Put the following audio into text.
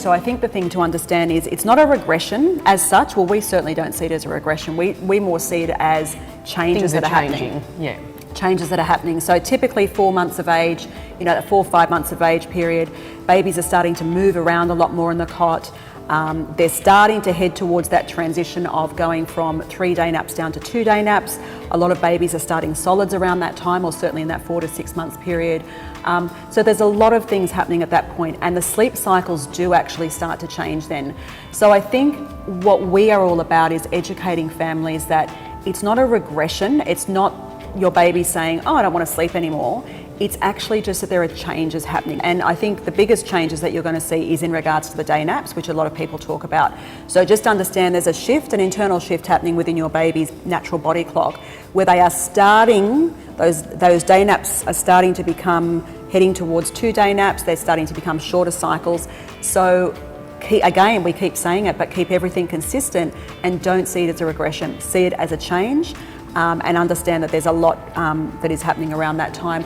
So I think the thing to understand is it's not a regression as such. Well, we certainly don't see it as a regression. We more see it as changes that are happening. Yeah. Changes that are happening. So typically 4 months of age, that 4 or 5 months of age period, babies are starting to move around a lot more in the cot. They're starting to head towards that transition of going from 3-day naps down to 2-day naps. A lot of babies are starting solids around that time, or certainly in that 4 to 6 months period. So there's a lot of things happening at that point, and the sleep cycles do actually start to change then. So I think what we are all about is educating families that it's not a regression. It's not your baby saying, oh, I don't want to sleep anymore. It's actually just that there are changes happening. And I think the biggest changes that you're going to see is in regards to the day naps, which a lot of people talk about. So just understand there's a shift, an internal shift happening within your baby's natural body clock, where they are starting, those day naps are starting to become, heading towards 2-day naps. They're starting to become shorter cycles. So again, we keep saying it, but keep everything consistent and don't see it as a regression. See it as a change, and understand that there's a lot that is happening around that time.